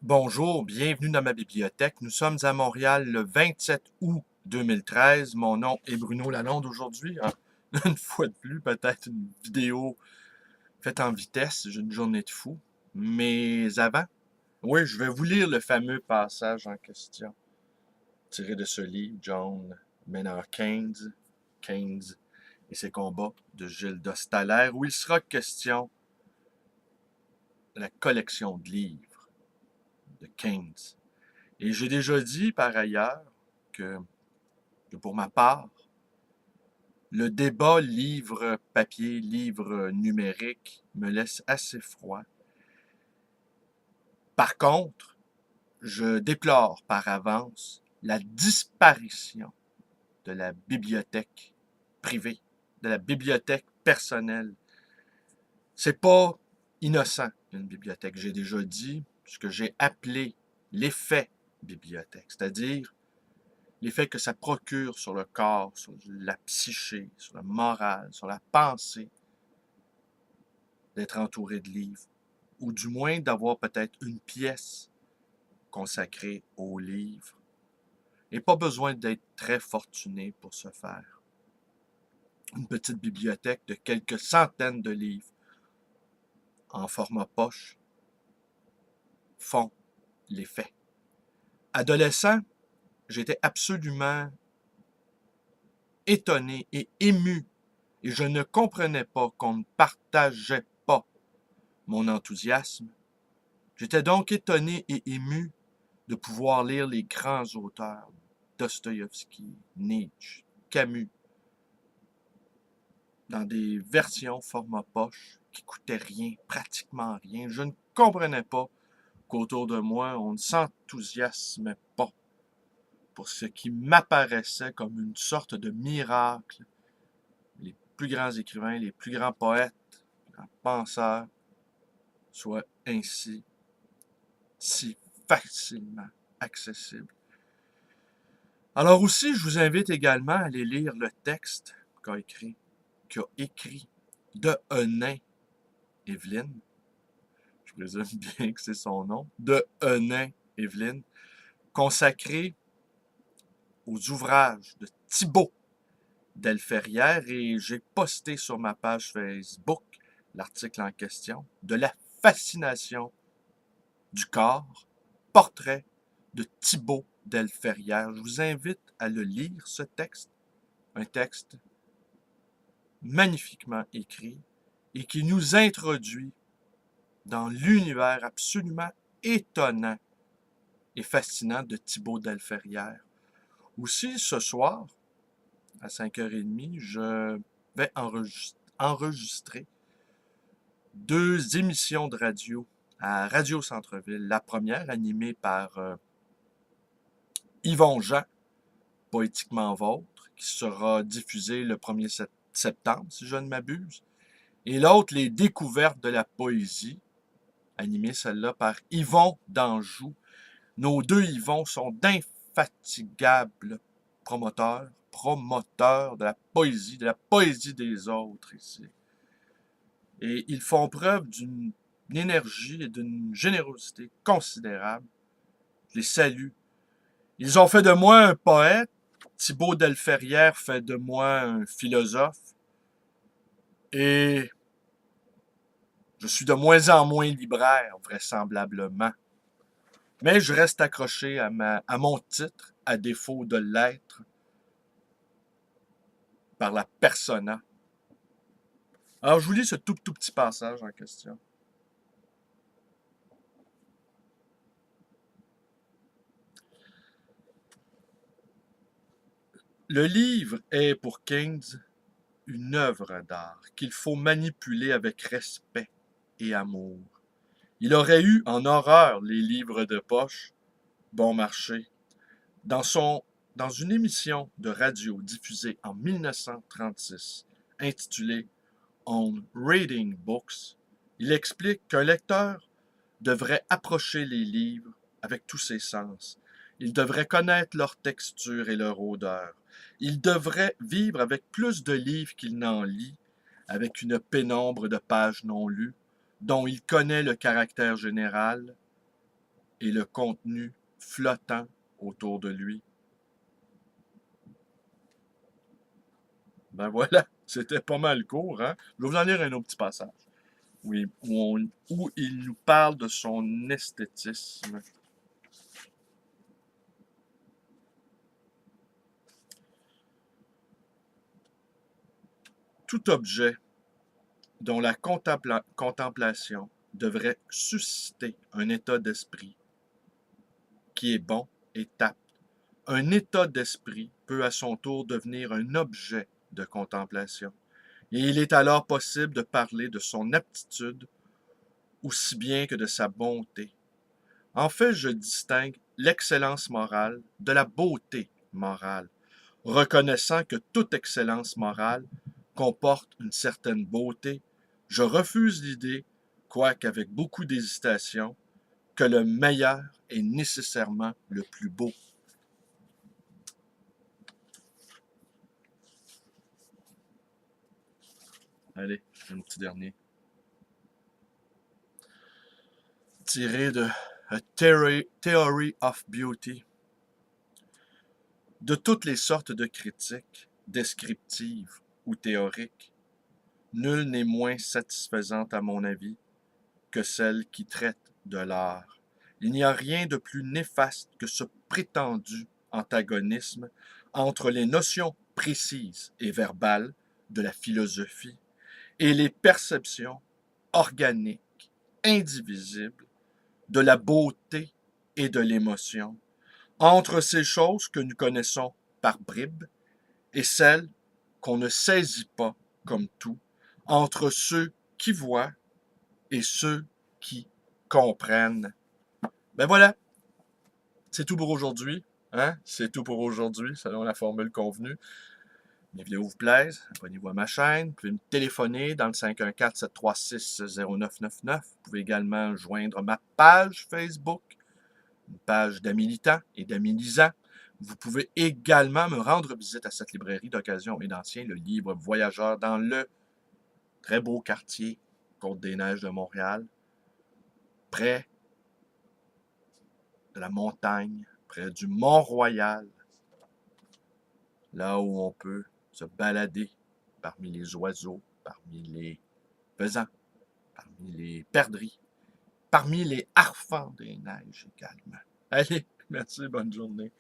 Bonjour, bienvenue dans ma bibliothèque. Nous sommes à Montréal le 27 août 2013. Mon nom est Bruno Lalonde aujourd'hui. Une fois de plus, peut-être une vidéo faite en vitesse, j'ai une journée de fou. Mais avant, oui, je vais vous lire le fameux passage en question, tiré de ce livre, John Maynard Keynes et ses combats de Gilles Dostalaire, où il sera question de la collection de livres de Keynes. Et j'ai déjà dit par ailleurs que, pour ma part, le débat livre-papier, livre numérique me laisse assez froid. Par contre, je déplore par avance la disparition de la bibliothèque privée, de la bibliothèque personnelle. C'est pas innocent, une bibliothèque. J'ai déjà dit ce que j'ai appelé l'effet bibliothèque, c'est-à-dire l'effet que ça procure sur le corps, sur la psyché, sur le moral, sur la pensée, d'être entouré de livres, ou du moins d'avoir peut-être une pièce consacrée aux livres. Et pas besoin d'être très fortuné pour ce faire. Une petite bibliothèque de quelques centaines de livres en format poche font l'effet. Adolescent, j'étais absolument étonné et ému, et je ne comprenais pas qu'on ne partageait pas mon enthousiasme. J'étais donc étonné et ému de pouvoir lire les grands auteurs, Dostoïevski, Nietzsche, Camus, dans des versions format poche qui coûtaient rien, pratiquement rien. Je ne comprenais pas qu'autour de moi, on ne s'enthousiasmait pas pour ce qui m'apparaissait comme une sorte de miracle. Les plus grands écrivains, les plus grands poètes, les grands penseurs soient ainsi si facilement accessibles. Alors aussi, je vous invite également à aller lire le texte qu'a écrit de Henin Evelyne. Je présume bien que c'est son nom. De Henin Evelyne, consacré aux ouvrages de Thibaut Delferrière, et j'ai posté sur ma page Facebook l'article en question, de la fascination du corps, portrait de Thibaut Delferrière. Je vous invite à le lire, ce texte, un texte magnifiquement écrit et qui nous introduit dans l'univers absolument étonnant et fascinant de Thibaut Delferrière. Aussi, ce soir, à 5h30, je vais enregistrer 2 émissions de radio à Radio Centre-Ville. La première, animée par Yvon Jean, Poétiquement Vôtre, qui sera diffusée le 1er septembre, si je ne m'abuse. Et l'autre, Les Découvertes de la poésie, animée celle-là par Yvon d'Anjou. Nos 2 Yvon sont d'infatigables promoteurs de la poésie des autres ici. Et ils font preuve d'une énergie et d'une générosité considérable. Je les salue. Ils ont fait de moi un poète. Thibaut Delferrière fait de moi un philosophe. Et je suis de moins en moins libraire, vraisemblablement. Mais je reste accroché à mon titre, à défaut de l'être par la persona. Alors, je vous lis ce tout petit passage en question. Le livre est pour Keynes une œuvre d'art qu'il faut manipuler avec respect et amour. Il aurait eu en horreur les livres de poche, bon marché. Dans une émission de radio diffusée en 1936, intitulée On Reading Books, il explique qu'un lecteur devrait approcher les livres avec tous ses sens. Il devrait connaître leur texture et leur odeur. Il devrait vivre avec plus de livres qu'il n'en lit, avec une pénombre de pages non lues, dont il connaît le caractère général, et le contenu flottant autour de lui. Ben voilà, c'était pas mal court, hein? Je vais vous en lire un autre petit passage où il nous parle de son esthétisme. Tout objet dont la contemplation devrait susciter un état d'esprit qui est bon et apte. Un état d'esprit peut à son tour devenir un objet de contemplation. Et il est alors possible de parler de son aptitude aussi bien que de sa bonté. En fait, je distingue l'excellence morale de la beauté morale, reconnaissant que toute excellence morale comporte une certaine beauté. Je refuse l'idée, quoique avec beaucoup d'hésitation, que le meilleur est nécessairement le plus beau. Allez, un petit dernier. Tiré de A Theory of Beauty. De toutes les sortes de critiques, descriptives ou théoriques, nulle n'est moins satisfaisante à mon avis que celle qui traite de l'art. Il n'y a rien de plus néfaste que ce prétendu antagonisme entre les notions précises et verbales de la philosophie et les perceptions organiques, indivisibles, de la beauté et de l'émotion, entre ces choses que nous connaissons par bribes et celles qu'on ne saisit pas comme tout, entre ceux qui voient et ceux qui comprennent. Ben voilà, c'est tout pour aujourd'hui. Hein? C'est tout pour aujourd'hui, selon la formule convenue. Les vidéos vous plaisent, abonnez-vous à ma chaîne. Vous pouvez me téléphoner dans le 514-736-0999. Vous pouvez également joindre ma page Facebook, une page d'amis militants et d'amis lisants. Vous pouvez également me rendre visite à cette librairie d'occasion et d'ancien, le Livre Voyageur, dans le très beau quartier Côte-des-Neiges de Montréal, près de la montagne, près du Mont-Royal, là où on peut se balader parmi les oiseaux, parmi les faisans, parmi les perdrix, parmi les harfans des neiges également. Allez, merci, bonne journée.